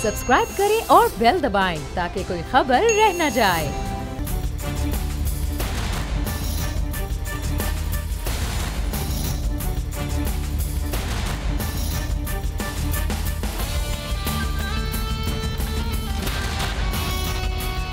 Subscribe करें और bell दबाएं ताकि कोई खबर रह न जाए।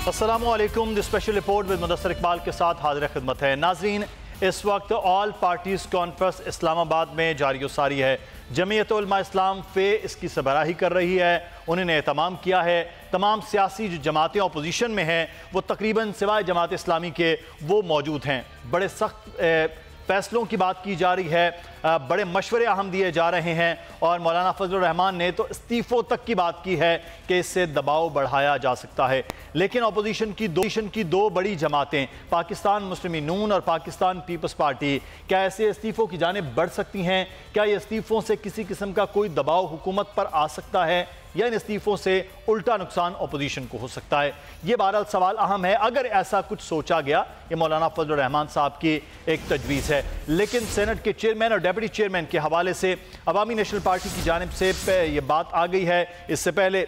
अस्सलामुअलैकुम। The special report with Mudassar Iqbal के साथ हाजिर खिदमत है। नाजरीन, इस वक्त ऑल पार्टीज़ कॉन्फ्रेंस इस्लामाबाद में जारी सारी है। जमीयत उलमा इस्लाम फ़े इसकी सरबराही कर रही है। उन्होंने एहतमाम किया है तमाम सियासी जो जमातें अपोजिशन में हैं वो तकरीबन सिवाय जमात इस्लामी के वो मौजूद हैं। बड़े सख्त फैसलों की बात की जा रही है, बड़े मशवरे अहम दिए जा रहे हैं और मौलाना फजलुर रहमान ने तो इस्तीफ़ों तक की बात की है कि इससे दबाव बढ़ाया जा सकता है। लेकिन अपोजिशन की दो बड़ी जमातें पाकिस्तान मुस्लिम नून और पाकिस्तान पीपल्स पार्टी क्या ऐसे इस्तीफ़ों की जानिब बढ़ सकती हैं? क्या ये इस्तीफ़ों से किसी किस्म का कोई दबाव हुकूमत पर आ सकता है या इन इस्तीफ़ों से उल्टा नुकसान अपोजिशन को हो सकता है? ये बहरहाल सवाल अहम है। अगर ऐसा कुछ सोचा गया, ये मौलाना फजलुर रहमान साहब की एक तजवीज़ है, लेकिन सेनेट के चेयरमैन और डेप्यूटी चेयरमैन के हवाले से अवामी नेशनल पार्टी की जानिब से ये बात आ गई है। इससे पहले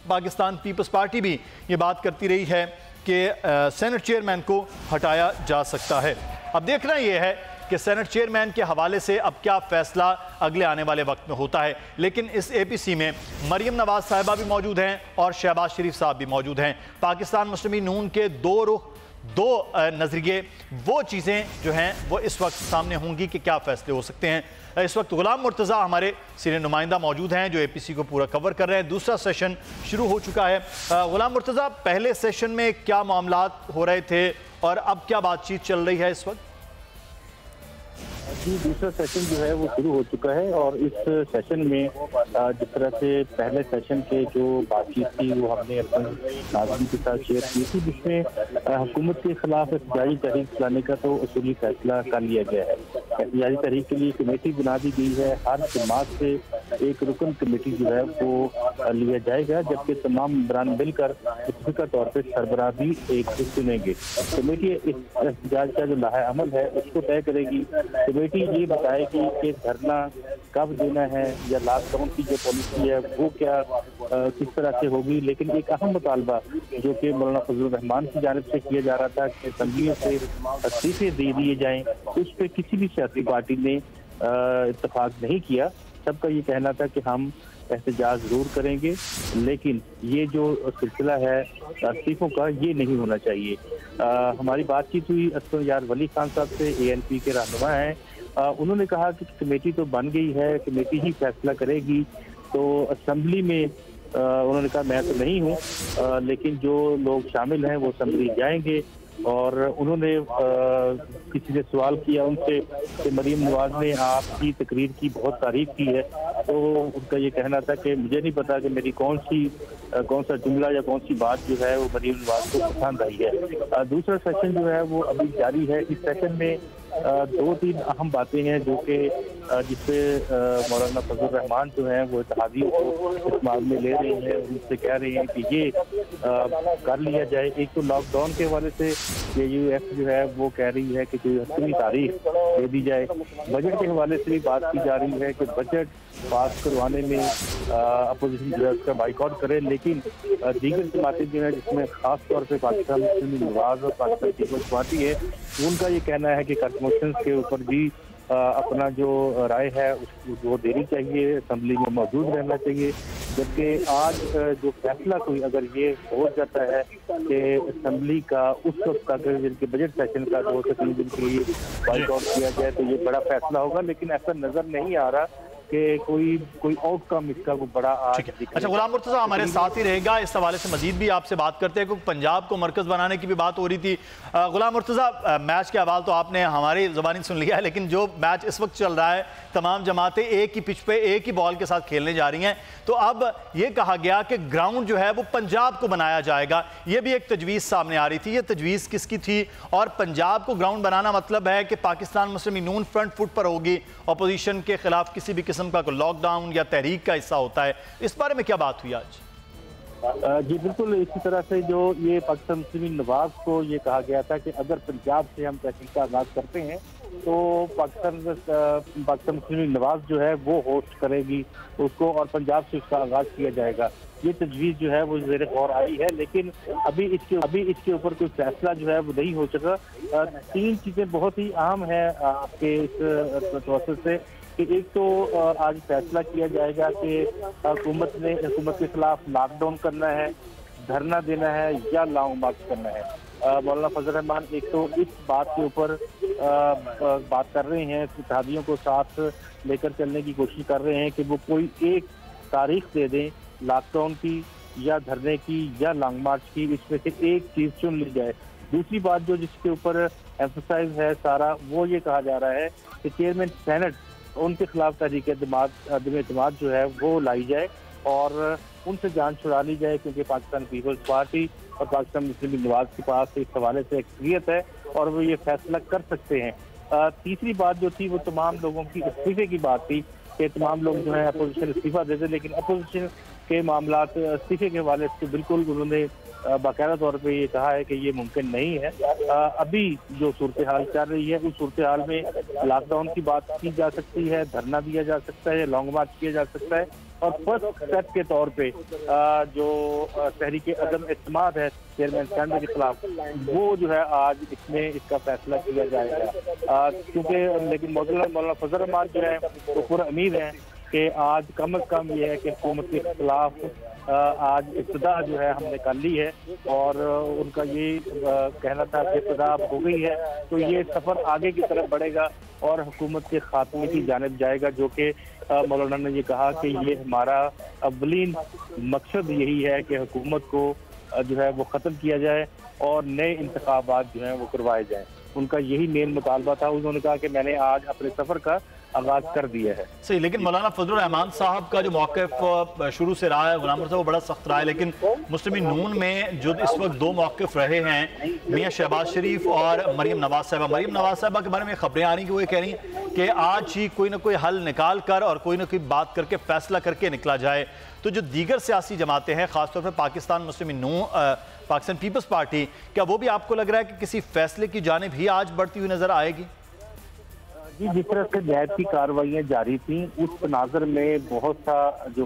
पाकिस्तान पीपल्स पार्टी भी ये बात करती रही है कि सेनेट चेयरमैन को हटाया जा सकता है। अब देखना यह है कि सेनेट चेयरमैन के हवाले से अब क्या फैसला अगले आने वाले वक्त में होता है। लेकिन इस APC में मरियम नवाज साहिबा भी मौजूद हैं और शहबाज शरीफ साहब भी मौजूद हैं। पाकिस्तान मुस्लिम नून के दो रुख, दो नज़रिए, वो चीज़ें जो हैं वो इस वक्त सामने होंगी कि क्या फ़ैसले हो सकते हैं। इस वक्त गुलाम मुर्तज़ा हमारे सीनियर नुमाइंदा मौजूद हैं जो APC को पूरा कवर कर रहे हैं। दूसरा सेशन शुरू हो चुका है। गुलाम मुर्तज़ा, पहले सेशन में क्या मामलात हो रहे थे और अब क्या बातचीत चल रही है इस वक्त? जी, दूसरा सेशन जो है वो शुरू हो चुका है और इस सेशन में जिस तरह से पहले सेशन के जो बातचीत थी वो हमने अपने नाज़रीन के साथ शेयर की थी, जिसमें हुकूमत के खिलाफ एहतजाजी तहरीक चलाने का तो उसूली फैसला कर लिया गया है। एहतजाजी तहरीक के लिए कमेटी बना दी गई है। हर जमात से एक रुकन कमेटी जो है वो लिया जाएगा, जबकि तमाम मेंबरान मिलकर मुतफ़िक़ा तौर पर सरबराह भी एक चुनेंगे। कमेटी इस एहतजाज का जो लाहा अमल है उसको तय करेगी। कमेटी ये बताएगी कि धरना कब देना है या लॉकडाउन की जो पॉलिसी है वो क्या किस तरह से होगी। लेकिन एक अहम मुतालबा जो कि मौलाना फजलुर रहमान की जानिब से किया जा रहा था कि असम्बलियों से इस्तीफे दे दिए जाएं, उस पर किसी भी सियासी पार्टी ने इत्तेफाक नहीं किया। सबका ये कहना था कि हम एहतजाज जरूर करेंगे, लेकिन ये जो सिलसिला है इस्तीफों का ये नहीं होना चाहिए। हमारी बातचीत हुई असफर यार वली खान साहब से, ANP के रहनुमा हैं। उन्होंने कहा कि कमेटी तो बन गई है, कमेटी ही फैसला करेगी। तो असम्बली में उन्होंने कहा मैं तो नहीं हूँ, लेकिन जो लोग शामिल हैं वो असम्बली जाएंगे। और उन्होंने किसी ने सवाल किया उनसे कि मरीम नवाज ने आपकी तकरीर की बहुत तारीफ की है, तो उनका ये कहना था कि मुझे नहीं पता कि मेरी कौन सा जुमला या कौन सी बात जो है वो मरीम नवाज को पसंद आई है। दूसरा सेशन जो है वो अभी जारी है। इस सेशन में 2-3 अहम बातें हैं जो कि जिसपे मौलाना फजलुर रहमान जो हैं वो इत्तेहादियों को इस्तेमाल में ले रहे हैं, उनसे कह रहे हैं कि ये कर लिया जाए। एक तो लॉकडाउन के हवाले से AUF जो है वो कह रही है कि कोई 8वीं तारीख दे दी जाए। बजट के हवाले से भी बात की जा रही है कि बजट पास करवाने में अपोजिशन जो है उसका बाइकआउट करे। लेकिन दीगर जमातें जो है जिसमें खास तौर पे पाकिस्तान मुस्लिम नवाज और पाकिस्तान पीपल्स पार्टी है, उनका ये कहना है कि कट मोशंस के ऊपर भी अपना जो राय है वो देनी चाहिए, असम्बली में मौजूद रहना चाहिए। जबकि आज जो फैसला कोई अगर ये हो जाता है कि असम्बली का उस वक्त का जिनके बजट सेशन का 2 से 3 दिन के लिए बाइकआउट किया जाए तो ये बड़ा फैसला होगा। लेकिन ऐसा नजर नहीं आ रहा कि कोई आउटकम इसका वो बड़ा आज। अच्छा, गुलाम मुर्तज़ा हमारे साथ ही रहेगा, इस हवाले से मजीद भी आपसे बात करते हैं क्योंकि पंजाब को मरकज़ बनाने की भी बात हो रही थी। गुलाम मुर्तज़ा, मैच के हवाले तो आपने हमारी ज़बानी सुन लिया है, लेकिन जो मैच इस वक्त चल रहा है तमाम जमातें एक ही पिच पे एक ही बॉल के साथ खेलने जा रही हैं, तो अब ये कहा गया कि ग्राउंड जो है वो पंजाब को बनाया जाएगा। ये भी एक तजवीज़ सामने आ रही थी, ये तजवीज़ किसकी थी? और पंजाब को ग्राउंड बनाना मतलब है कि पाकिस्तान मुस्लिम नून फ्रंट फुट पर होगी, अपोजिशन के खिलाफ किसी भी किस्म का लॉकडाउन या तहरीक का हिस्सा होता है। इस बारे में क्या बात हुई आज? जी बिल्कुल, इसी तरह से जो ये पाकिस्तान मुस्लिम नवाज को ये कहा गया था कि अगर पंजाब से हम तहरीक का आगाज करते हैं तो पाकिस्तान मुस्लिम नवाज जो है वो होस्ट करेगी उसको और पंजाब से उसका आगाज किया जाएगा। ये तजवीज़ जो है वो ज़ेर गौर आई है, लेकिन अभी इसके ऊपर कोई फैसला जो है वो नहीं हो सका। 3 चीज़ें बहुत ही अहम है आपके इस प्रोसेस से कि एक तो आज फैसला किया जाएगा कि हुकूमत के खिलाफ लॉकडाउन करना है, धरना देना है या लॉन्ग मार्च करना है। मौलाना फजल रहमान एक तो इस बात के ऊपर बात कर रहे हैं, इत्तेहादियों को साथ लेकर चलने की कोशिश कर रहे हैं कि वो कोई एक तारीख दे दें लॉकडाउन की या धरने की या लॉन्ग मार्च की, इसमें से एक चीज़ चुन ली जाए। दूसरी बात जो जिसके ऊपर एम्फसाइज है सारा, वो ये कहा जा रहा है कि चेयरमैन सेनेट उनके खिलाफ तहरीक अदम-ए-एतमाद जो है वो लाई जाए और उनसे जान छुड़ा ली जाए, क्योंकि पाकिस्तान पीपल्स पार्टी और पाकिस्तान मुस्लिम नवाज के पास इस हवाले से एक्सपीरियंस है और वो ये फैसला कर सकते हैं। तीसरी बात जो थी वो तमाम लोगों की इस्तीफे की बात थी कि तमाम लोग जो है अपोजिशन इस्तीफा देते, लेकिन अपोजिशन के मामला इस्तीफे के हवाले से बिल्कुल उन्होंने बाकायदा तौर पे ये कहा है कि ये मुमकिन नहीं है। अभी जो सूरत हाल चल रही है उस सूरत हाल में लॉकडाउन की बात की जा सकती है, धरना दिया जा सकता है, लॉन्ग मार्च किया जा सकता है और फर्स्ट स्टेप के तौर पे जो तहरीक अदम-ए-एतमाद है चेयरमैन सेनेट के खिलाफ, वो जो है आज इसमें इसका फैसला किया जाएगा। क्योंकि लेकिन मौलाना फजल रहमान जो है वो पूरा उम्मीद है कि आज कम अज कम ये है कि हुकूमत के खिलाफ आज इब्तिदा जो है हमने कर ली है और उनका ये कहना था कि इब्तिदा हो गई है, तो ये सफ़र आगे की तरफ बढ़ेगा और हुकूमत के खात्मे की जानिब जाएगा, जो कि मौलाना ने ये कहा कि ये हमारा अव्वलीन मकसद यही है कि हुकूमत को जो है वो ख़त्म किया जाए और नए इंतखाबात जो हैं वो करवाए जाएँ। उनका यही मेन मुतालबा था। उन्होंने कहा कि मैंने आज अपने सफ़र का आगाज कर दिया है। सही, लेकिन मौलाना फजल रहमान साहब का जो मौक़िफ़ शुरू से रहा है गुलाम मुर्तज़ा वो बड़ा सख्त रहा है, लेकिन मुस्लिम नून में जो इस वक्त 2 मौक़िफ़ रहे हैं, मियाँ शहबाज शरीफ और मरीम नवाज साहिबा के बारे में खबरें आ रही कि वो ये कह रही हैं कि आज ही कोई ना कोई हल निकाल कर और कोई ना कोई बात करके फैसला करके निकला जाए। तो जो दीगर सियासी जमातें हैं, ख़ासतौर पर पाकिस्तान पीपल्स पार्टी, क्या वो भी आपको लग रहा है कि किसी फैसले की जानिब ही आज बढ़ती हुई नजर आएगी? जी, जिस तरह से नैब की कार्रवाइयाँ जारी थी उस तनाज़र में बहुत सा जो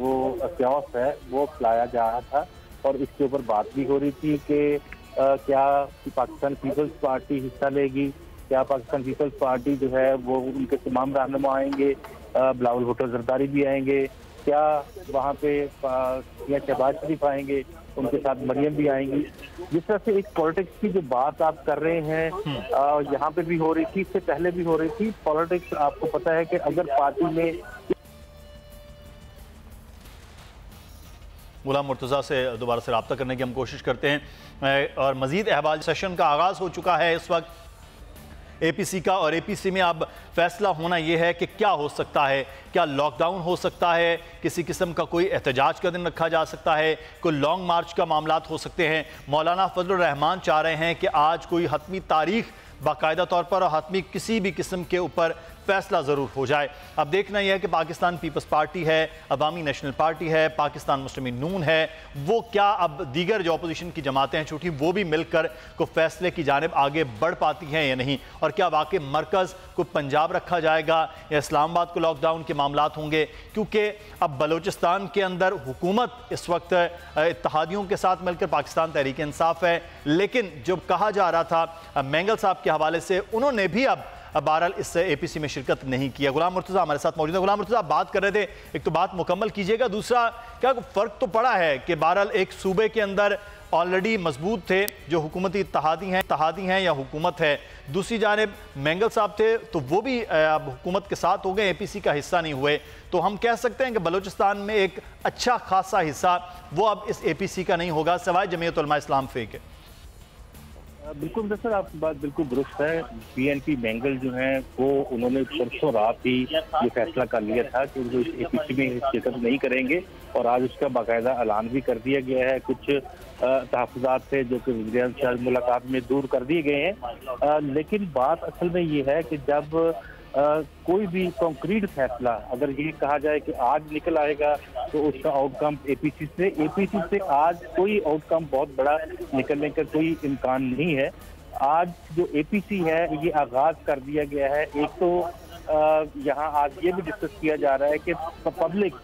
क्यास है वो फैलाया जा रहा था और इसके ऊपर बात भी हो रही थी कि क्या पाकिस्तान पीपल्स पार्टी हिस्सा लेगी, क्या पाकिस्तान पीपल्स पार्टी जो है वो उनके तमाम रहनुमा आएंगे, बिलावल भुट्टो जरदारी भी आएंगे, क्या वहाँ पे या शहबाज शरीफ आएंगे, उनके साथ मरियम भी आएंगी। जिस तरह से एक पॉलिटिक्स की जो बात आप कर रहे हैं यहाँ पे भी हो रही थी, इससे पहले भी हो रही थी। पॉलिटिक्स आपको पता है कि अगर पार्टी में गुलाम मुर्तज़ा से दोबारा से रब्ता करने की हम कोशिश करते हैं और मज़ीद अहवाल सेशन का आगाज़ हो चुका है इस वक्त APC का, और APC में अब फैसला होना यह है कि क्या हो सकता है, क्या लॉकडाउन हो सकता है, किसी किस्म का कोई एहतजाज का दिन रखा जा सकता है, कोई लॉन्ग मार्च का मामलात हो सकते हैं। मौलाना फजल रहमान चाह रहे हैं कि आज कोई हतमी तारीख बाकायदा तौर पर और हतमी किसी भी किस्म के ऊपर फैसला ज़रूर हो जाए। अब देखना यह है कि पाकिस्तान पीपल्स पार्टी है, अवामी नेशनल पार्टी है, पाकिस्तान मुस्लिम नून है, वो क्या अब दीगर जो अपोजिशन की जमातें हैं छोटी वो भी मिलकर को फैसले की जानिब आगे बढ़ पाती हैं या नहीं, और क्या वाकई मरकज़ को पंजाब रखा जाएगा या इस्लामाबाद को लॉकडाउन के मामलात होंगे। क्योंकि अब बलूचिस्तान के अंदर हुकूमत इस वक्त इत्तेहादियों के साथ मिलकर पाकिस्तान तहरीक इंसाफ है, लेकिन जो कहा जा रहा था मैंगल साहब के हवाले से, उन्होंने भी अब बहरहाल इस APC में शिरकत नहीं किया। गुलाम मुर्तज़ा हमारे साथ मौजूद है। गुलाम मुर्तज़ा, आप बात कर रहे थे, एक तो बात मुकम्मल कीजिएगा, दूसरा क्या फ़र्क तो पड़ा है कि बहरहाल एक सूबे के अंदर ऑलरेडी मजबूत थे जो हुकूमती इत्तेहादी हैं या हुकूमत है, दूसरी जानिब मैंगल साहब थे तो वो भी अब हुकूमत के साथ हो गए, APC का हिस्सा नहीं हुए, तो हम कह सकते हैं कि बलूचिस्तान में एक अच्छा खासा हिस्सा वो अब इस APC का नहीं होगा सिवाय जमीयत उलमा इस्लाम फे के। बिल्कुल सर, आपकी बात बिल्कुल दुरुस्त है। PNP मैंगल जो हैं वो उन्होंने परसों रात ही ये फैसला कर लिया था कि वो इस APC में शिरकत नहीं करेंगे और आज उसका बाकायदा ऐलान भी कर दिया गया है। कुछ तहफ़्फ़ुज़ात थे जो कि वज़ीर-ए-आज़म मुलाकात में दूर कर दिए गए हैं, लेकिन बात असल में ये है कि जब कोई भी कॉन्क्रीट फैसला अगर ये कहा जाए कि आज निकल आएगा तो उसका आउटकम एपीसी से आज कोई आउटकम बहुत बड़ा निकलने का कोई इम्कान नहीं है। आज जो एपीसी है ये आगाज कर दिया गया है। एक तो यहाँ आज ये भी डिस्कस किया जा रहा है कि पब्लिक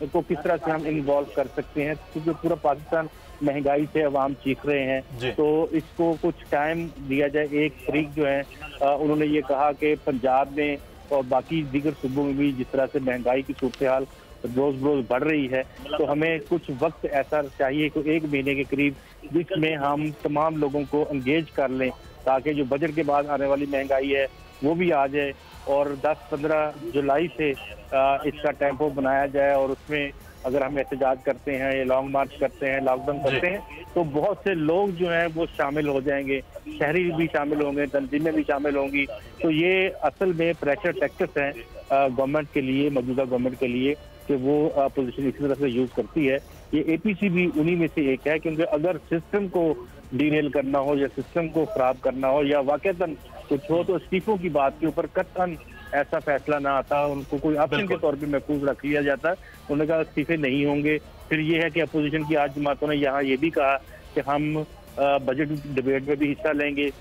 को किस तरह से हम इन्वॉल्व कर सकते हैं, क्योंकि पूरा पाकिस्तान महंगाई से अवाम चीख रहे हैं। तो इसको कुछ टाइम दिया जाए। एक तरीक जो है उन्होंने ये कहा कि पंजाब में और बाकी दीगर सूबों में भी जिस तरह से महंगाई की सूरत हाल रोज रोज बढ़ रही है, तो हमें कुछ वक्त ऐसा चाहिए कि 1 महीने के करीब जिसमें हम तमाम लोगों को एंगेज कर लें, ताकि जो बजट के बाद आने वाली महंगाई है वो भी आ जाए और 10-15 जुलाई से इसका टेम्पो बनाया जाए। और उसमें अगर हम एहतजाज करते हैं या लॉन्ग मार्च करते हैं, लॉकडाउन करते हैं, तो बहुत से लोग जो हैं वो शामिल हो जाएंगे, शहरी भी शामिल होंगे, तंजीमें भी शामिल होंगी। तो ये असल में प्रेशर टैक्टिक्स हैं गवर्नमेंट के लिए, मौजूदा गवर्नमेंट के लिए, कि वो पोजीशन इसी तरह से यूज करती है। ये एपीसी भी उन्हीं में से एक है, क्योंकि अगर सिस्टम को डीरेल करना हो या सिस्टम को खराब करना हो या वाकईतन कुछ हो, तो इस्तीफों की बात के ऊपर कतई ऐसा फैसला ना आता, उनको कोई ऑप्शन के तौर पे महफूज रख लिया जाता। उन्होंने कहा इस्तीफे नहीं होंगे। फिर ये है कि अपोजिशन की आज जमातों ने यहाँ ये भी कहा कि हम बजट डिबेट में भी हिस्सा लेंगे,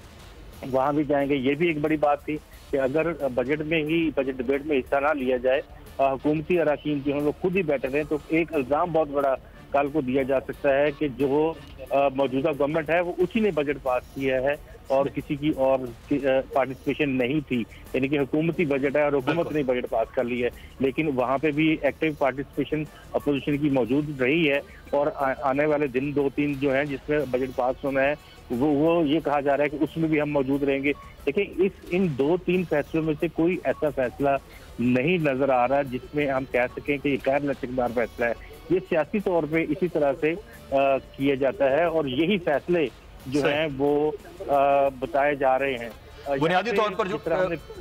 वहाँ भी जाएंगे। ये भी एक बड़ी बात थी कि अगर बजट डिबेट में हिस्सा ना लिया जाए, हुकूमती अरकान जो हैं वो खुद ही बैठे रहे, तो एक इल्ज़ाम बहुत बड़ा कल को दिया जा सकता है कि जो मौजूदा गवर्नमेंट है वो उसी ने बजट पास किया है और किसी की और पार्टिसिपेशन नहीं थी। यानी कि हुकूमती बजट है और हुकूमत ने बजट पास कर ली है, लेकिन वहाँ पे भी एक्टिव पार्टिसिपेशन अपोजिशन की मौजूद रही है। और आने वाले दिन 2-3 जो हैं जिसमें बजट पास होना है, वो ये कहा जा रहा है कि उसमें भी हम मौजूद रहेंगे। देखिए, इन 2-3 फैसलों में से कोई ऐसा फैसला नहीं नजर आ रहा जिसमें हम कह सकें कि ये गैर लचकदार फैसला है। ये सियासी तौर पे इसी तरह से किया जाता है और यही फैसले जो हैं वो बताए जा रहे हैं। बुनियादी तौर पर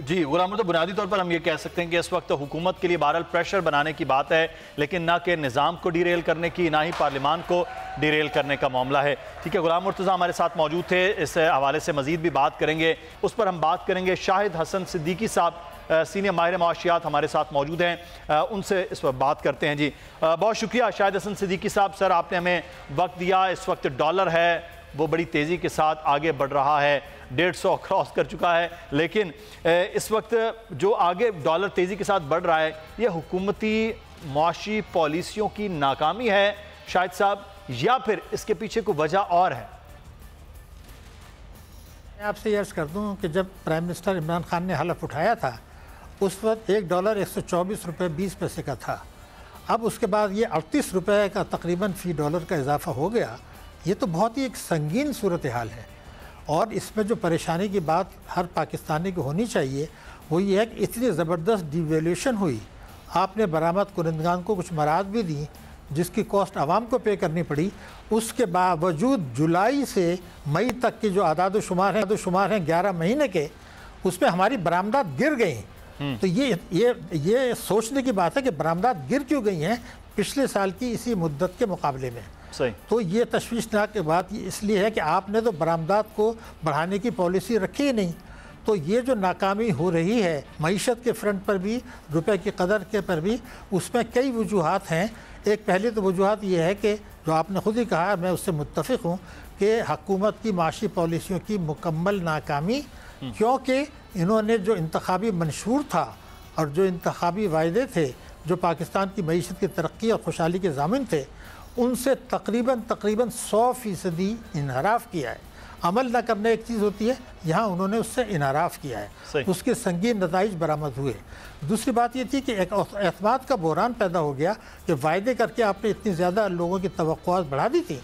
जी गुलाम, तो बुनियादी तौर पर हम ये कह सकते हैं कि इस वक्त हुकूमत के लिए बहरहाल प्रेशर बनाने की बात है, लेकिन ना कि निज़ाम को डिरेल करने की, ना ही पार्लियामान को डिरेल करने का मामला है। ठीक है, गुलाम मुर्तज़ा हमारे साथ मौजूद थे, इस हवाले से मजीद भी बात करेंगे। उस पर हम बात करेंगे। शाहिद हसन सिद्दीकी साहब सीनियर माहिर माशियात हमारे साथ मौजूद हैं, उनसे इस वक्त बात करते हैं। जी बहुत शुक्रिया शाहिद हसन सिद्दीकी साहब। सर, आपने हमें वक्त दिया। इस वक्त डॉलर है वो बड़ी तेज़ी के साथ आगे बढ़ रहा है, 150 क्रॉस कर चुका है, लेकिन इस वक्त जो आगे डॉलर तेज़ी के साथ बढ़ रहा है, ये हुकूमती मुआशी पॉलिसियों की नाकामी है शाहिद साहब, या फिर इसके पीछे कोई वजह और है? मैं आपसे अर्ज़ कर दूं कि जब प्राइम मिनिस्टर इमरान खान ने हलफ उठाया था, उस वक्त $1 124 रुपये 20 पैसे का था। अब उसके बाद ये 38 रुपये का तकरीबन फ़ी डॉलर का इजाफा हो गया। ये तो बहुत ही एक संगीन सूरत हाल है और इसमें जो परेशानी की बात हर पाकिस्तानी को होनी चाहिए वो ये है कि इतनी ज़बरदस्त डिवेल्यूशन हुई, आपने बरामद कुनंदगान को कुछ मराद भी दी जिसकी कॉस्ट आवाम को पे करनी पड़ी। उसके बावजूद जुलाई से मई तक के जो आदाद शुमार हैं 11 महीने के, उसमें हमारी बरामदात गिर गई। तो ये सोचने की बात है कि बरामदात गिर क्यों गई हैं पिछले साल की इसी मुद्दत के मुकाबले में। सही। तो ये तशवीशनाक बात इसलिए है कि आपने तो बरामदात को बढ़ाने की पॉलिसी रखी ही नहीं। तो ये जो नाकामी हो रही है मईशत के फ्रंट पर भी, रुपए की कदर के पर भी, उसमें कई वजूहात हैं। एक पहली तो वजूहात ये है कि जो आपने खुद ही कहा, मैं उससे मुत्तफ़िक़ हूँ कि हुकूमत की माशी पॉलिसियों की मुकम्मल नाकामी, क्योंकि इन्होंने जो इंतखाबी मंशूर था और जो इंतखाबी वायदे थे जो पाकिस्तान की मईशत की तरक्की और खुशहाली के ज़ामिन थे, उनसे तकरीबन 100% इनहराफ किया है। अमल न करना एक चीज़ होती है, यहाँ उन्होंने उससे इनहराफ किया है, उसके संगीन नताइज बरामद हुए। दूसरी बात ये थी कि एक एतमाद का बहरान पैदा हो गया कि वायदे करके आपने इतनी ज़्यादा लोगों की तवक्कुआत बढ़ा दी थी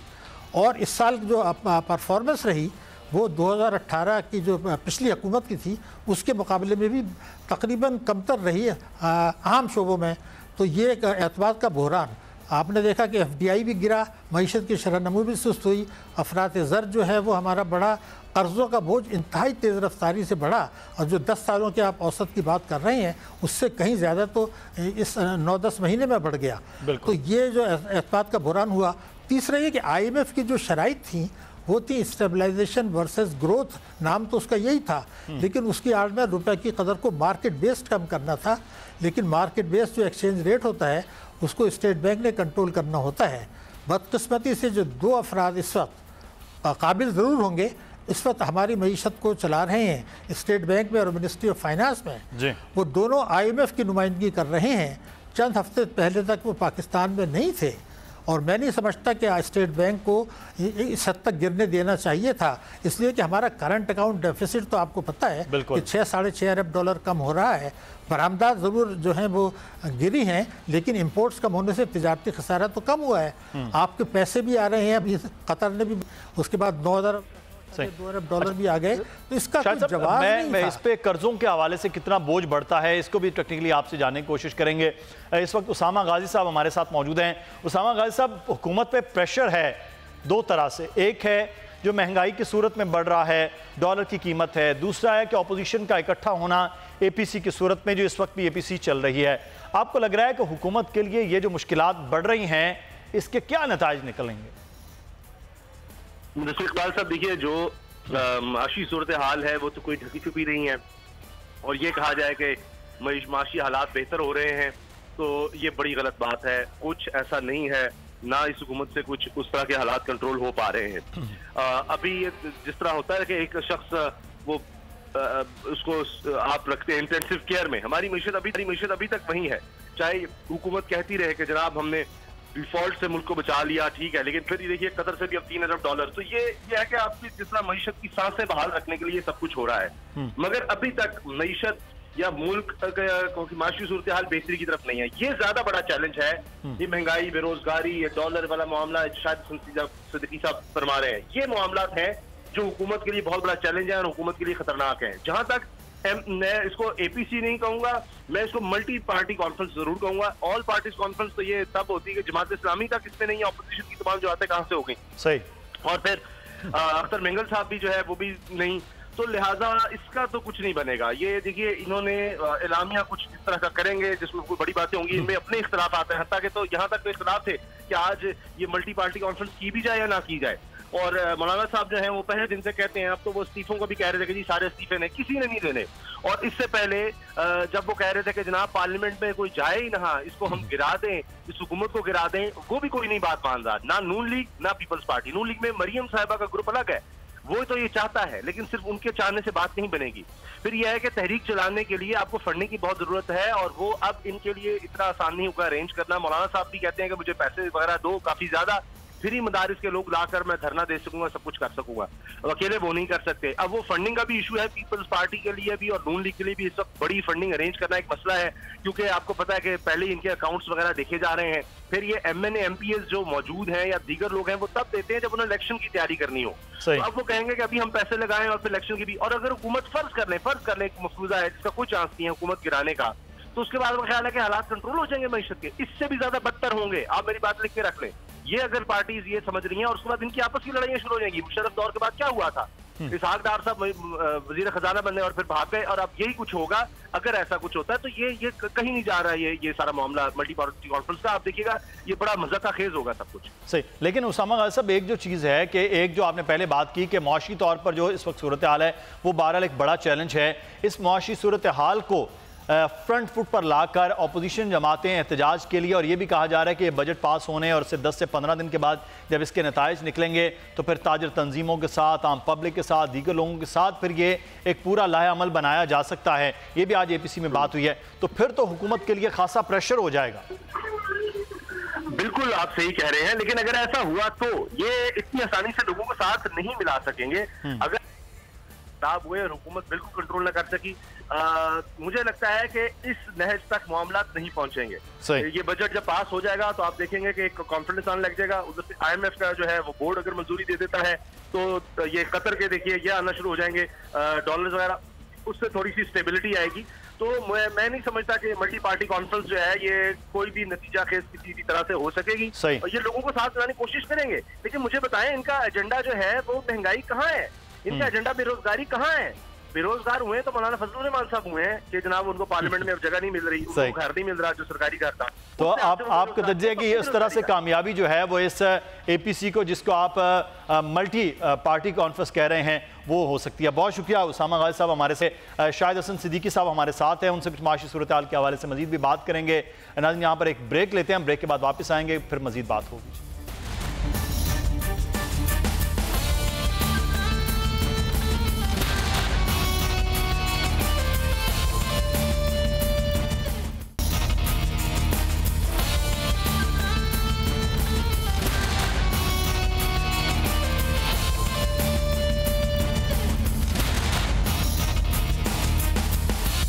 और इस साल जो परफॉर्मेंस रही वो 2018 की जो पिछली हुकूमत की थी उसके मुकाबले में भी तकरीबन कमतर रही है अहम शोबों में। तो ये एक एतमाद का बहरान आपने देखा कि FDI भी गिरा, मईशत की शरह नमू भी सुस्त हुई, अफरात ज़र जो है वो हमारा बढ़ा, कर्ज़ों का बोझ इंतहाई तेज़ रफ्तारी से बढ़ा और जो 10 सालों के आप औसत की बात कर रहे हैं उससे कहीं ज़्यादा तो इस 9-10 महीने में बढ़ गया। तो ये जो एतमाद का बहरान हुआ। तीसरा ये कि IMF की जो शराइत थी वो थी स्टेबलाइजेशन वर्सेस ग्रोथ, नाम तो उसका यही था, लेकिन उसकी आड़ में रुपए की कदर को मार्केट बेस्ड कम करना था। लेकिन मार्केट बेस्ड जो एक्सचेंज रेट होता है उसको स्टेट बैंक ने कंट्रोल करना होता है। बदकिस्मती से जो दो अफराद इस वक्त काबिल ज़रूर होंगे, इस वक्त हमारी मईशत को चला रहे हैं स्टेट बैंक में और मिनिस्ट्री ऑफ फाइनेंस में, वो दोनों IMF की नुमाइंदगी कर रहे हैं। चंद हफ्ते पहले तक वो पाकिस्तान में नहीं थे और मैं नहीं समझता कि स्टेट बैंक को इस हद तक गिरने देना चाहिए था, इसलिए कि हमारा करंट अकाउंट डेफिसिट तो आपको पता है कि 6-6.5 अरब डॉलर कम हो रहा है। बरामदात ज़रूर जो हैं वो गिरी हैं, लेकिन इंपोर्ट्स कम होने से तिजारती खसारा तो कम हुआ है। आपके पैसे भी आ रहे हैं, अभी कतर ने भी उसके बाद 2 अरब डॉलर भी आ गए, तो इसका कोई जवाब नहीं मैं था। इस पे कर्जों के हवाले से कितना बोझ बढ़ता है इसको भी टेक्निकली आपसे जानने की कोशिश करेंगे। इस वक्त उसामा गाजी साहब हमारे साथ मौजूद हैं। उसामा गाजी साहब, हुकूमत पे प्रेशर है दो तरह से, एक है जो महंगाई की सूरत में बढ़ रहा है, डॉलर की कीमत है, दूसरा है कि अपोजिशन का इकट्ठा होना APC की सूरत में, जो इस वक्त भी APC चल रही है। आपको लग रहा है कि हुकूमत के लिए ये जो मुश्किलात बढ़ रही हैं इसके क्या नताइज निकलेंगे? इकबाल साहब, देखिए जो माशी सूरत हाल है वो तो कोई ढकी छुपी नहीं है, और ये कहा जाए कि माशी हालात बेहतर हो रहे हैं तो ये बड़ी गलत बात है। कुछ ऐसा नहीं है, ना इस हुकूमत से कुछ उस तरह के हालात कंट्रोल हो पा रहे हैं। अभी ये जिस तरह होता है कि एक शख्स वो उसको आप रखते हैं इंटेंसिव केयर में, हमारी मीशत अभी तक वही है। चाहे हुकूमत कहती रहे कि जनाब हमने डिफॉल्ट से मुल्क को बचा लिया, ठीक है, लेकिन फिर देखिए कतर से भी अब 3 अरब डॉलर, तो ये है कि आपकी जिस तरह मईशत की सांसें बहाल रखने के लिए सब कुछ हो रहा है, मगर अभी तक मईशत या मुल्क की माशी सूरत हाल बेहतरी की तरफ नहीं है। ये ज्यादा बड़ा चैलेंज है। ये महंगाई, बेरोजगारी, ये डॉलर वाला मामला, शायद सिद्दीकी साहब फरमा रहे हैं, ये मामला है जो हुकूमत के लिए बहुत बड़ा चैलेंज है और हुकूमत के लिए खतरनाक है। जहां तक मैं इसको APC नहीं कहूंगा, मैं इसको मल्टी पार्टी कॉन्फ्रेंस जरूर कहूंगा। ऑल पार्टीज कॉन्फ्रेंस तो ये तब होती है कि जमात इस्लामी तक इसमें नहीं है, ऑपोजिशन की तमाम जो आते कहां से हो गई, सही, और फिर अख्तर मेंगल साहब भी जो है वो भी नहीं, तो लिहाजा इसका तो कुछ नहीं बनेगा। ये देखिए इन्होंने एलामिया कुछ इस तरह का करेंगे जिसमें कोई बड़ी बातें होंगी, इनमें अपने इख्तलाफ आते हैं, हत्ता कि तो यहाँ तक तो इख्तलाफ थे कि आज ये मल्टी पार्टी कॉन्फ्रेंस की भी जाए या ना की जाए। और मौलाना साहब जो हैं वो पहले दिन से कहते हैं, अब तो वो इस्तीफों को भी कह रहे थे कि जी सारे इस्तीफे ने, किसी ने नहीं देने। और इससे पहले जब वो कह रहे थे कि जनाब पार्लियामेंट में कोई जाए ही ना, इसको हम गिरा दें, इस हुकूमत को गिरा दें, वो भी कोई नहीं बात मान रहा, ना नून लीग ना पीपल्स पार्टी। नून लीग में मरियम साहिबा का ग्रुप अलग है, वो तो ये चाहता है, लेकिन सिर्फ उनके चाहने से बात नहीं बनेगी। फिर यह है कि तहरीक चलाने के लिए आपको फंडिंग की बहुत जरूरत है, और वो अब इनके लिए इतना आसान नहीं होगा अरेंज करना। मौलाना साहब भी कहते हैं कि मुझे पैसे वगैरह दो काफी ज्यादा, फिर ही मदारिस के लोग लाकर मैं धरना दे सकूंगा, सब कुछ कर सकूंगा। अकेले वो नहीं कर सकते। अब वो फंडिंग का भी इशू है पीपल्स पार्टी के लिए भी और नून लीग के लिए भी। इस वक्त बड़ी फंडिंग अरेंज करना एक मसला है, क्योंकि आपको पता है कि पहले इनके अकाउंट्स वगैरह देखे जा रहे हैं, फिर ये MNA MPs जो मौजूद हैं या दीगर लोग हैं वो तब देते हैं जब उन्हें इलेक्शन की तैयारी करनी हो। तो अब वो कहेंगे कि अभी हम पैसे लगाएं और फिर इलेक्शन की भी। और अगर हुकूमत फर्ज कर ले एक मफरूजा है जिसका कोई चांस नहीं है हुकूमत गिराने का, तो उसके बाद वो ख्याल है कि हालात कंट्रोल हो जाएंगे मईशत के, इससे भी ज्यादा बदतर होंगे। आप मेरी बात लिख के रख लें, ये अगर पार्टीज ये समझ रही हैं, और उसके बाद इनकी आपस की लड़ाइयां शुरू हो जाएंगी। मुशर्रफ दौर के बाद क्या हुआ था, इसहाक डार साहब वजीर खजाना बने और फिर भाग गए, और अब यही कुछ होगा अगर ऐसा कुछ होता है। तो ये कहीं नहीं जा रहा है ये सारा मामला मल्टी पार्टी कॉन्फ्रेंस का। आप देखिएगा ये बड़ा मज़ा खेज होगा सब कुछ। सही, लेकिन उसामा गाजी साहब, एक जो चीज़ है कि एक जो आपने पहले बात की कि मुआशी तौर पर जो इस वक्त सूरत हाल है वो बहरहाल एक बड़ा चैलेंज है। इस मुआशी सूरत हाल को फ्रंट फुट पर लाकर अपोजिशन जमातें एहतजाज के लिए, और ये भी कहा जा रहा है कि बजट पास होने और सिर्फ 10 से 15 दिन के बाद जब इसके नताइज निकलेंगे तो फिर ताजर तंजीमों के साथ, आम पब्लिक के साथ, दीगर लोगों के साथ फिर ये एक पूरा लाहे अमल बनाया जा सकता है। ये भी आज APC में बात हुई है, तो फिर तो हुकूमत के लिए खासा प्रेशर हो जाएगा। बिल्कुल आप सही कह रहे हैं, लेकिन अगर ऐसा हुआ तो ये इतनी आसानी से लोगों को साथ नहीं मिला सकेंगे। अगर हुए और हुकूमत बिल्कुल कंट्रोल न कर सकी, मुझे लगता है कि इस नहज तक मामला नहीं पहुंचेंगे। ये बजट जब पास हो जाएगा तो आप देखेंगे कि एक कॉन्फिडेंस आने लग जाएगा। उधर से IMF का जो है वो बोर्ड अगर मंजूरी दे देता है तो ये कतर के देखिए ये आना शुरू हो जाएंगे, डॉलर्स वगैरह, उससे थोड़ी सी स्टेबिलिटी आएगी। तो मैं नहीं समझता कि मल्टी पार्टी कॉन्फ्रेंस जो है ये कोई भी नतीजा खेज किसी भी तरह से हो सकेगी, और ये लोगों को साथ लाने की कोशिश करेंगे। लेकिन मुझे बताएं इनका एजेंडा जो है वो महंगाई कहाँ है, इनका एजेंडा बेरोजगारी कहाँ है? बेरोजगार हुए तो मौलाना फजलुर रहमान साहब हुए हैं कि जनाब उनको पार्लियामेंट में अब जगह नहीं मिल रही, उनको घर नहीं मिल रहा जो सरकारी घर था। तो आपका दर्जे है कि इस तरह से कामयाबी जो है वो इस APC को, जिसको आप मल्टी पार्टी कॉन्फ्रेंस कह रहे हैं, वो हो सकती है। बहुत शुक्रिया उसामा गालिब साहब हमारे से। शाहिद हसन सिद्दीकी साहब हमारे साथ हैं, उनसे कुछ माशी सूरत हाल के हवाले से मजीद भी बात करेंगे। नाज़रीन यहाँ पर एक ब्रेक लेते हैं, ब्रेक के बाद वापस आएंगे, फिर मजीद बात होगी।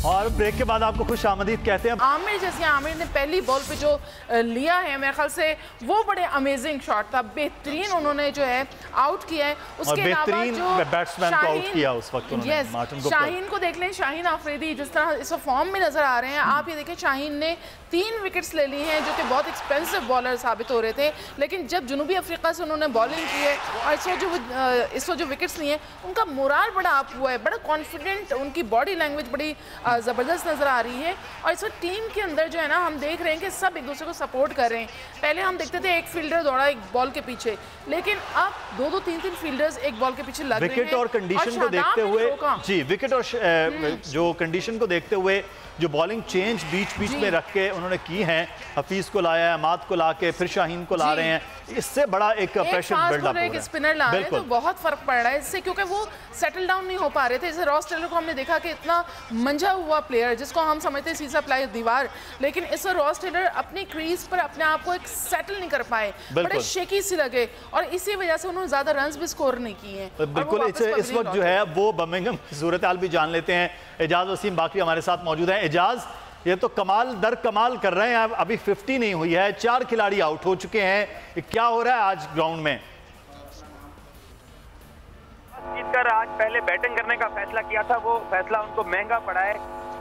और ब्रेक के बाद आपको खुश आमदीद कहते हैं। आमिर जैसे आमिर ने पहली बॉल पे जो लिया है मेरे ख्याल से वो बड़े अमेजिंग शॉट था, बेहतरीन उन्होंने जो है आउट किया है। उसके अलावा जो बैट्समैन को आउट किया उस वक्त उन्होंने, शाहीन को देख लें, शाहीन आफरीदी जिस तरह इस फॉर्म में नजर आ रहे हैं। आप ये देखें शाहीन ने 3 विकेट्स ले ली हैं जो कि बहुत एक्सपेंसिव बॉलर साबित हो रहे थे, लेकिन जब जनूबी अफ्रीका से उन्होंने बॉलिंग की है और इस वक्त जो विकेट्स लिए हैं उनका मोराल बड़ा अप हुआ है, बड़ा कॉन्फिडेंट, उनकी बॉडी लैंग्वेज बड़ी ज़बरदस्त नज़र आ रही है। और इस वक्त टीम के अंदर जो है ना हम देख रहे हैं कि सब एक दूसरे को सपोर्ट कर रहे हैं। पहले हम देखते थे एक फील्डर दौड़ा एक बॉल के पीछे, लेकिन अब 2-2, 3-3 फील्डर्स एक बॉल के पीछे लग रहे हैं। विकेट और कंडीशन को देखते हुए जी, विकेट और जो कंडीशन को देखते हुए जो बॉलिंग चेंज बीच में रख के उन्होंने की है, हफीज को लाया है, अमाद को लाके फिर शाहीन को ला रहे हैं, इससे बड़ा एक प्रेशर बिल्डअप हो रहा है। स्पिनर ला रहे हैं तो बहुत फर्क पड़ रहा है इससे, क्योंकि वो सेटल डाउन नहीं हो पा रहे थे। जैसे रॉस टेलर को हमने देखा कि इतना मंझा हुआ प्लेयर जिसको हम समझते हैं सीसा प्लाई दीवार, लेकिन इस रॉस टेलर अपनी क्रीज पर अपने आप को एक सेटल नहीं कर पाए, बड़े शेकी सी लगे और इसी वजह से उन्होंने ज्यादा रन्स भी स्कोर नहीं किए हैं। बिल्कुल इस वक्त जो है वो बर्मिंघम की सूरत हाल भी जान लेते हैं। एजाज वसीम बाकी हमारे साथ मौजूद हैं। एजाज, ये तो कमाल दर कमाल कर रहे हैं, अभी 50 नहीं हुई है, 4 खिलाड़ी आउट हो चुके हैं, क्या हो रहा है आज ग्राउंड में? जीतकर आज पहले बैटिंग करने का फैसला किया था, वो फैसला उनको महंगा पड़ा है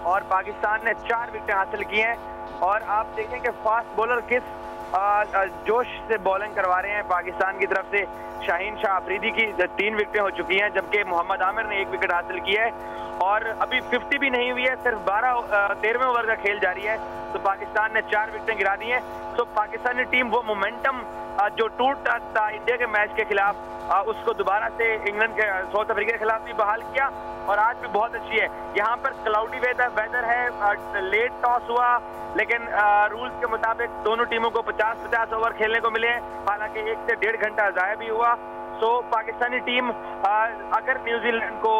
और पाकिस्तान ने 4 विकेटें हासिल की हैं। और आप देखें कि फास्ट बॉलर किस जोश से बॉलिंग करवा रहे हैं पाकिस्तान की तरफ से। शाहीन शाह अफरीदी की 3 विकेटें हो चुकी हैं, जबकि मोहम्मद आमिर ने 1 विकेट हासिल की है और अभी 50 भी नहीं हुई है, सिर्फ 13वें ओवर का खेल जारी है। तो पाकिस्तान ने 4 विकेटें गिरा दी हैं। तो पाकिस्तानी टीम वो मोमेंटम जो टूटा था इंडिया के मैच के खिलाफ, उसको दोबारा से इंग्लैंड के साउथ अफ्रीका के खिलाफ भी बहाल किया और आज भी बहुत अच्छी है। यहाँ पर क्लाउडी वेदर है, लेट टॉस हुआ, लेकिन रूल्स के मुताबिक दोनों टीमों को 50-50 ओवर खेलने को मिले, हालांकि 1 से 1.5 घंटा ज़ाया भी हुआ। तो पाकिस्तानी टीम अगर न्यूजीलैंड को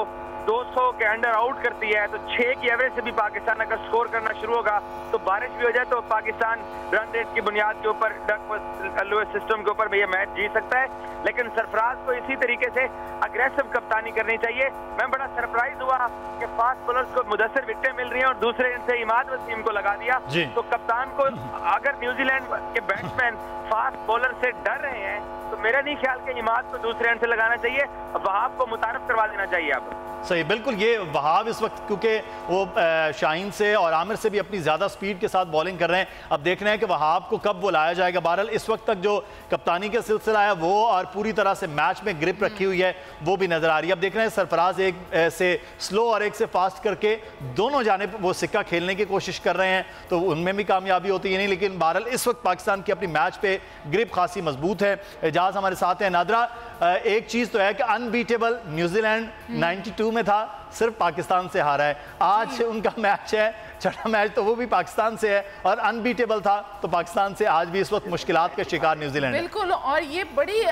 200 के अंडर आउट करती है तो 6 की एवरेज से भी पाकिस्तान अगर स्कोर करना शुरू होगा तो बारिश भी हो जाए तो पाकिस्तान रन रेट की बुनियाद के ऊपर लुइस सिस्टम के ऊपर ये मैच जीत सकता है। लेकिन सरफराज को इसी तरीके से अग्रेसिव कप्तानी करनी चाहिए। मैं बड़ा सरप्राइज हुआ कि फास्ट बॉलर्स को मुदस्सिर विकेटें मिल रही हैं और दूसरे इनसे इमाद वसीम को लगा दिया। तो कप्तान को अगर न्यूजीलैंड के बैट्समैन फास्ट बॉलर से डर रहे हैं तो मेरा नहीं ख्याल कि इमाद को दूसरे एंड से लगाना चाहिए, वहाब को मुतारफ करवा देना चाहिए। अब सही, बिल्कुल, ये वहाब इस वक्त क्योंकि वो शाहीन से और आमिर से भी अपनी ज़्यादा स्पीड के साथ बॉलिंग कर रहे हैं। अब देखना है कि वहाब को कब बुलाया जाएगा। बहरहाल इस वक्त तक जो कप्तानी का सिलसिला है वो और पूरी तरह से मैच में ग्रिप रखी हुई है वो भी नज़र आ रही है। अब देखना है सरफराज एक से स्लो और एक से फास्ट करके दोनों जानिब वो सिक्का खेलने की कोशिश कर रहे हैं, तो उनमें भी कामयाबी होती है नहीं। लेकिन बहरहाल इस वक्त पाकिस्तान की अपनी मैच पे ग्रिप खासी मजबूत है। एजाज हमारे साथ हैं। नादरा, एक चीज़ तो है कि अनबीटेबल न्यूजीलैंड 92 में था, सिर्फ पाकिस्तान से हारा है। आज उनका मैच है, छठा मैच, तो वो भी पाकिस्तान से है और अनबीटेबल था, तो पाकिस्तान से आज भी इस वक्त मुश्किलात के शिकार न्यूजीलैंड। बिल्कुल, और ये बड़ी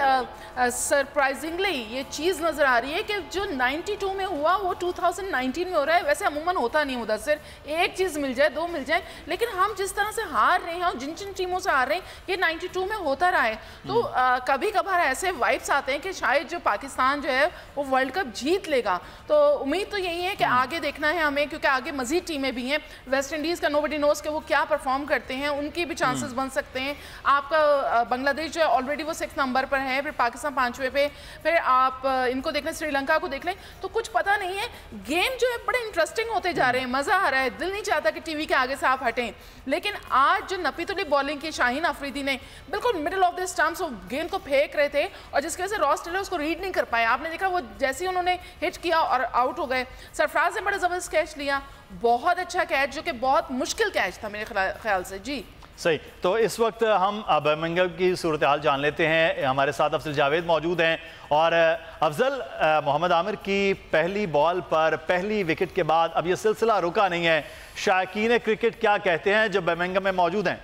सरप्राइजिंगली ये चीज़ नज़र आ रही है कि जो 92 में हुआ वो 2019 में हो रहा है। वैसे अमूमन होता नहीं मुदस्सिर, एक चीज़ मिल जाए, 2 मिल जाए, लेकिन हम जिस तरह से हार रहे हैं और जिन जिन टीमों से हार रहे हैं ये 92 में होता रहा है। तो कभी कभार ऐसे वाइब्स आते हैं कि शायद जो पाकिस्तान जो है वो वर्ल्ड कप जीत लेगा। तो उम्मीद तो यही है कि आगे देखना है हमें, क्योंकि आगे मजीद टीमें भी हैं। वेस्ट इंडीज़ का नोबडी नोस कि वो क्या परफॉर्म करते हैं, उनके भी चांसेस बन सकते हैं। आपका बांग्लादेश जो है ऑलरेडी वो 6 नंबर पर है, फिर पाकिस्तान 5वें पे, फिर आप इनको देख लें, श्रीलंका को देख लें, तो कुछ पता नहीं है। गेम जो है बड़े इंटरेस्टिंग होते जा रहे हैं, मज़ा आ रहा है, दिल नहीं चाहता कि टीवी के आगे से आप हटें। लेकिन आज जो नपी तुली बॉलिंग की शाहीन अफरीदी ने बिल्कुल मिडिल ऑफ द स्टंप्स गेंद को फेंक रहे थे और जिसकी वजह से रॉस टेलर उसको रीड नहीं कर पाए। आपने देखा वो जैसे ही उन्होंने हिट किया और आउट हो गए। सरफराज ने बड़ा ज़बरदस्त कैच लिया, बहुत अच्छा कैच, जो कि बहुत मुश्किल कैच था मेरे ख्याल से। जी सही। तो इस वक्त हम बर्मिंघम की सूरत हाल जान लेते हैं। हमारे साथ अफजल जावेद मौजूद हैं और अफजल, मोहम्मद आमिर की पहली बॉल पर पहली विकेट के बाद अब ये सिलसिला रुका नहीं है। शायकीन क्रिकेट क्या कहते हैं जो बर्मिंघम में मौजूद हैं?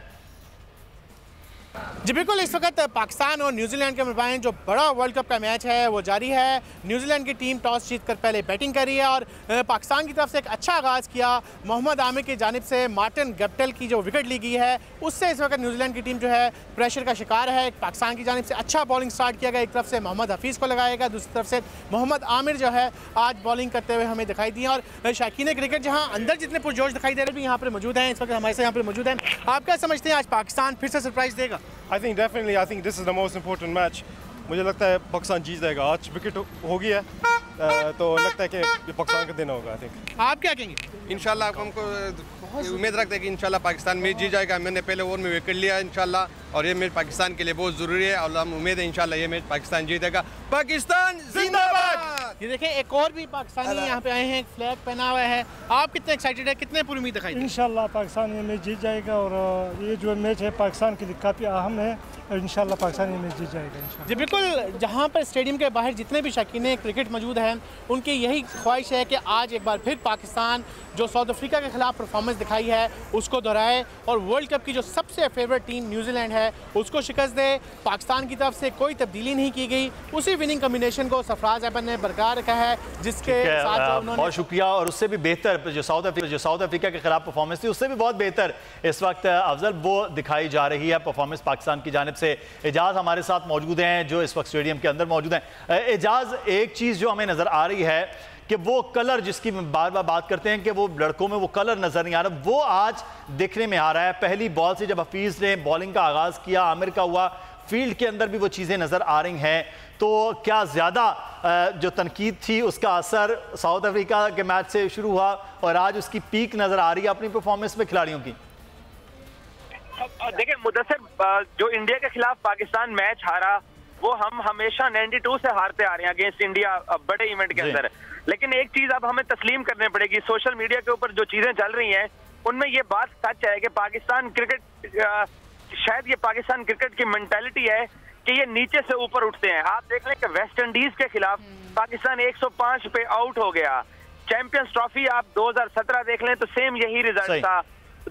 जी बिल्कुल, इस वक्त पाकिस्तान और न्यूजीलैंड के मबैन जो बड़ा वर्ल्ड कप का मैच है वो जारी है। न्यूजीलैंड की टीम टॉस जीतकर पहले बैटिंग करी है और पाकिस्तान की तरफ से एक अच्छा आगाज़ किया। मोहम्मद आमिर की जानिब से मार्टिन गप्टिल की जो विकेट ली गई है उससे इस वक्त न्यूजीलैंड की टीम जो है प्रेशर का शिकार है। पाकिस्तान की जानिब से अच्छा बॉलिंग स्टार्ट किया गया, एक तरफ से मोहम्मद हफीज़ को लगाया गया, दूसरी तरफ से मोहम्मद आमिर जो है आज बॉलिंग करते हुए हमें दिखाई दिए। और शायकीन क्रिकेट जहाँ अंदर जितने पुरजोश दिखाई दे रहे भी यहाँ पर मौजूद हैं, इस वक्त हमारे साथ यहाँ पर मौजूद हैं। आप क्या समझते हैं आज पाकिस्तान फिर से सरप्राइज देगा? I think this is the most important match. मुझे लगता है पाकिस्तान जीत जाएगा। आज विकेट होगी है तो लगता है कि पाकिस्तान का दिन होगा। I think. आप क्या कहेंगे? इंशाल्लाह हमको उम्मीद रखते हैं कि इंशाल्लाह पाकिस्तान मैच जीत जाएगा। मैंने पहले ओवर में विकेट लिया इंशाल्लाह, और ये मैच पाकिस्तान के लिए बहुत ज़रूरी है और हम उम्मीद है इंशाल्लाह ये मैच पाकिस्तान जीतेगा। पाकिस्तान जिंदाबाद। ये देखें एक और भी पाकिस्तानी यहाँ पे आए हैं, फ्लैग पहना हुआ है। आप कितने एक्साइटेड है, कितने पूरी उम्मीद दिखाई? इंशाल्लाह पाकिस्तान ये मैच जीत जाएगा और ये जो मैच है पाकिस्तान के लिए काफ़ी अहम है और इंशाल्लाह पाकिस्तान ये मैच जीत जाएगा। जी बिल्कुल, जहाँ पर स्टेडियम के बाहर जितने भी शौकीन क्रिकेट मौजूद हैं उनकी यही ख्वाहिश है कि आज एक बार फिर पाकिस्तान जो साउथ अफ्रीका के खिलाफ परफॉर्मेंस दिखाई है उसको दोहराए और वर्ल्ड कप की जो सबसे फेवरेट टीम न्यूजीलैंड है उसको शिकस्त दे। पाकिस्तान की तरफ से कोई तब्दीली नहीं की गई, उसी विनिंग कम्बिनेशन को सरफराज अहमद ने बरकरार रखा है जिसके साथ बहुत शुक्रिया। और उससे भी बेहतर जो साउथ अफ्रीका के खिलाफ परफॉर्मेंस थी उससे भी बहुत बेहतर इस वक्त अफजल वो दिखाई जा रही है परफॉर्मेंस पाकिस्तान की जानिब से। एजाज हमारे साथ मौजूद हैं जो इस वक्त स्टेडियम के अंदर मौजूद हैं। एजाज, एक चीज़ जो हमें नज़र आ रही है कि वो कलर जिसकी बार बार बात करते हैं कि वो लड़कों में वो कलर नज़र नहीं आ रहा, वो आज देखने में आ रहा है। पहली बॉल से जब हफीज़ ने बॉलिंग का आगाज़ किया, आमिर का हुआ, फील्ड के अंदर भी वो चीज़ें नज़र आ रही हैं। तो क्या ज़्यादा जो तनकीद थी उसका असर साउथ अफ्रीका के मैच से शुरू हुआ और आज उसकी पीक नज़र आ रही है अपनी परफॉर्मेंस में खिलाड़ियों की? देखिए मुदस्सिर, जो इंडिया के खिलाफ पाकिस्तान मैच हारा वो हम हमेशा 92 से हारते आ रहे हैं अगेंस्ट इंडिया बड़े इवेंट के अंदर। लेकिन एक चीज अब हमें तस्लीम करनी पड़ेगी, सोशल मीडिया के ऊपर जो चीजें चल रही हैं उनमें ये बात सच है कि पाकिस्तान क्रिकेट शायद ये पाकिस्तान क्रिकेट की मेंटालिटी है कि ये नीचे से ऊपर उठते हैं। आप देख लें कि वेस्ट इंडीज के खिलाफ पाकिस्तान 105 पे आउट हो गया। चैंपियंस ट्रॉफी आप 2017 देख लें तो सेम यही रिजल्ट था।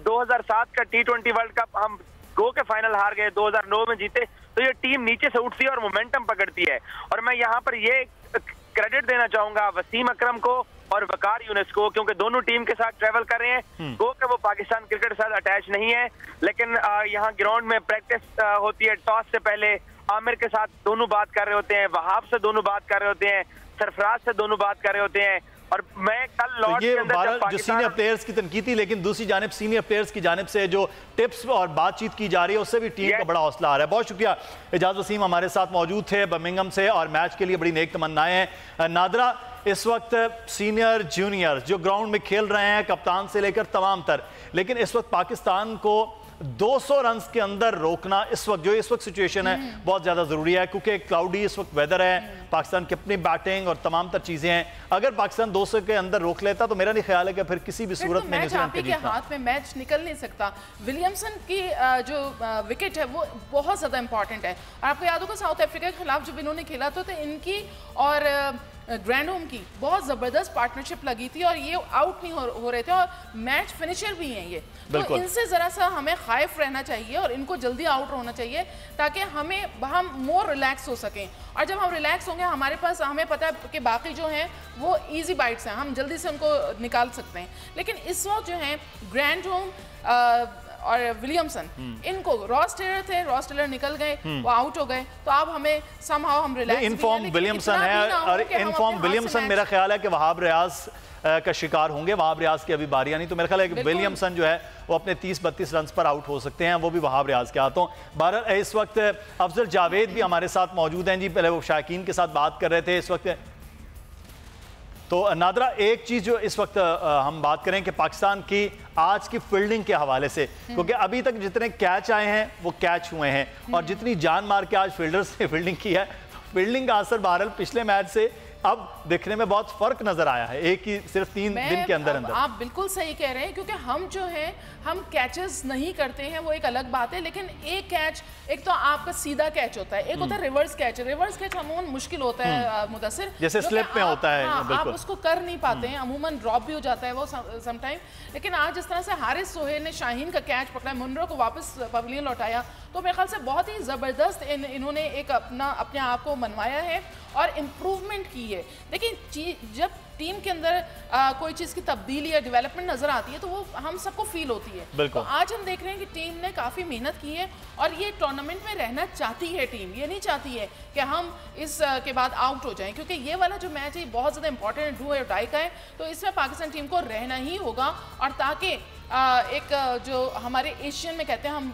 2007 का T20 वर्ल्ड कप हम गो के फाइनल हार गए, 2009 में जीते। तो ये टीम नीचे से उठती है और मोमेंटम पकड़ती है। और मैं यहाँ पर ये क्रेडिट देना चाहूंगा वसीम अकरम को और वकार यूनिस को, क्योंकि दोनों टीम के साथ ट्रेवल कर रहे हैं। गो के वो पाकिस्तान क्रिकेट के साथ अटैच नहीं है, लेकिन यहाँ ग्राउंड में प्रैक्टिस होती है। टॉस से पहले आमिर के साथ दोनों बात कर रहे होते हैं, वहाब से दोनों बात कर रहे होते हैं, सरफराज से दोनों बात कर रहे होते हैं। और मैं कल लॉर्ड्स के अंदर जो सीनियर प्लेयर्स की तनकीद थी, लेकिन दूसरी जानिब सीनियर प्लेयर्स की जानिब से जो टिप्स और बातचीत की जा रही है उससे भी टीम को बड़ा हौसला आ रहा है। बहुत शुक्रिया। एजाज वसीम हमारे साथ मौजूद थे बर्मिंघम से और मैच के लिए बड़ी नेक तमन्नाएं हैं। नादरा, इस वक्त सीनियर जूनियर जो ग्राउंड में खेल रहे हैं कप्तान से लेकर तमाम तर, लेकिन इस वक्त पाकिस्तान को 200 रन के अंदर रोकना इस वक्त सिचुएशन है बहुत ज़्यादा ज़रूरी है, क्योंकि क्लाउडी इस वक्त वेदर है, पाकिस्तान की अपनी बैटिंग और तमाम तर चीज़ें हैं। अगर पाकिस्तान 200 के अंदर रोक लेता तो मेरा नहीं ख्याल है कि फिर किसी भी सूरत में न्यूजीलैंड के हाथ में मैच निकल नहीं सकता। विलियमसन की जो विकेट है वो बहुत ज़्यादा इंपॉर्टेंट है। और आपको याद होगा साउथ अफ्रीका के खिलाफ जब इन्होंने खेला तो इनकी और ग्रैंडहोम की बहुत ज़बरदस्त पार्टनरशिप लगी थी और ये आउट नहीं हो रहे थे और मैच फिनिशर भी हैं ये। तो इनसे ज़रा सा हमें खाइफ रहना चाहिए और इनको जल्दी आउट होना चाहिए ताकि हम मोर रिलैक्स हो सकें। और जब हम रिलैक्स होंगे हमारे पास हमें पता है कि बाकी जो हैं वो ईजी बाइट्स हैं, हम जल्दी से उनको निकाल सकते हैं। लेकिन इस वक्त जो है ग्रैंडहोम और विलियमसन, इनको रॉस टेलर थे, रॉस टेलर निकल गए, वो आउट हो गए, तो अब हमें समहाउ हम रिलैक्स इनफॉर्म विलियमसन है और इनफॉर्म विलियमसन मेरा ख्याल है कि वहाब रियाज का शिकार होंगे। वहाब रियाज की अभी बारियां नहीं, तो मेरा ख्याल है कि विलियमसन जो है वो अपने 30-32 रन पर आउट हो सकते हैं, वो भी वहाब रियाज के हाथों। बहरहाल इस वक्त अफजल जावेद भी हमारे साथ मौजूद हैं जी, पहले वो शायकीन के साथ बात कर रहे थे इस वक्त। तो नादरा, एक चीज जो इस वक्त हम बात करें कि पाकिस्तान की आज की फील्डिंग के हवाले से, क्योंकि अभी तक जितने कैच आए हैं वो कैच हुए हैं और जितनी जान मार के आज फील्डर्स ने फील्डिंग की है, फील्डिंग का असर बहरहाल पिछले मैच से अब देखने में बहुत फर्क नजर आया है, एक ही सिर्फ 3 दिन के अंदर अंदर। आप बिल्कुल सही कह रहे हैं, क्योंकि हम जो है हम कैचेस नहीं करते हैं, वो एक अलग बात है, लेकिन एक कैच, एक तो आपका सीधा कैच होता है, एक होता है रिवर्स कैच। रिवर्स कैच अमूमन मुश्किल होता है मुदस्सिर, जैसे स्लिप में होता है, आप उसको कर नहीं पाते हैं, अमूमन ड्रॉप भी हो जाता है वो समटाइम। लेकिन आज जिस तरह से हारिस सोहेल ने शाहीन का कैच पकड़ा, मुनरो को वापस पवेलियन लौटाया, तो मेरे ख्याल से बहुत ही ज़बरदस्त इन्होंने एक अपने आप को मनवाया है और इम्प्रूवमेंट की है। देखिए, जब टीम के अंदर कोई चीज़ की तब्दीली या डेवलपमेंट नज़र आती है तो वो हम सबको फील होती है। तो आज हम देख रहे हैं कि टीम ने काफ़ी मेहनत की है और ये टूर्नामेंट में रहना चाहती है टीम, ये नहीं चाहती है कि हम इस के बाद आउट हो जाएं, क्योंकि ये वाला जो मैच है बहुत ज़्यादा इंपॉर्टेंट डू और डाई का है। तो इसमें पाकिस्तान टीम को रहना ही होगा, और ताकि एक जो हमारे एशियन में कहते हैं हम,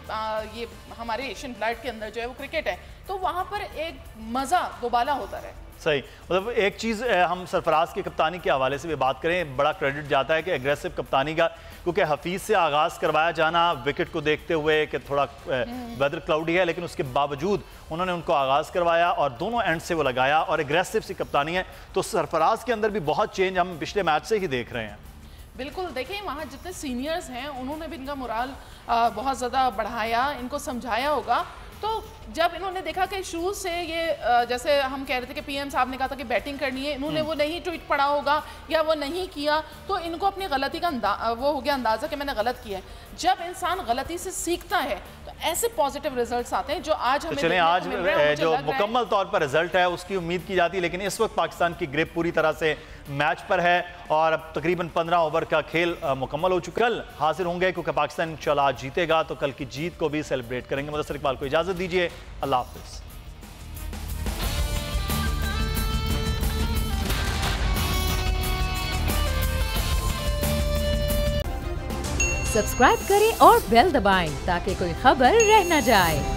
ये हमारे एशियन ब्लड के अंदर जो है वो क्रिकेट है, तो वहाँ पर एक मज़ा दोबारा होता रहे। सही, मतलब एक चीज़ हम सरफराज की कप्तानी के हवाले से भी बात करें, बड़ा क्रेडिट जाता है कि एग्रेसिव कप्तानी का, क्योंकि हफीज़ से आगाज़ करवाया जाना विकेट को देखते हुए कि थोड़ा वेदर क्लाउडी है, लेकिन उसके बावजूद उन्होंने उनको आगाज़ करवाया और दोनों एंड से वो लगाया और एग्रेसिव सी कप्तानी है। तो सरफराज के अंदर भी बहुत चेंज हम पिछले मैच से ही देख रहे हैं। बिल्कुल, देखिए वहाँ जितने सीनियर्स हैं उन्होंने भी इनका मोराल बहुत ज़्यादा बढ़ाया, इनको समझाया होगा। तो जब इन्होंने देखा कि शुरू से ये जैसे हम कह रहे थे कि पीएम साहब ने कहा था कि बैटिंग करनी है, इन्होंने वो नहीं ट्वीट पढ़ा होगा या वो नहीं किया, तो इनको अपनी गलती का वो हो गया अंदाज़ा कि मैंने गलत किया है। जब इंसान गलती से सीखता है तो ऐसे पॉजिटिव रिजल्ट्स आते हैं जो आज हमें चलें, आज जो मुकम्मल तौर पर रिजल्ट है उसकी उम्मीद की जाती है, लेकिन इस वक्त पाकिस्तान की ग्रिप पूरी तरह से मैच पर है और अब तकरीबन 15 ओवर का खेल मुकम्मल हो चुका है। कल हाजिर होंगे क्योंकि पाकिस्तान इंशाल्लाह आज जीतेगा, तो कल की जीत को भी सेलिब्रेट करेंगे। मुदस्सिर इकबाल को इजाज़त दीजिए, अल्लाह हाफिज़। सब्सक्राइब करें और बेल दबाएं ताकि कोई खबर रह न जाए।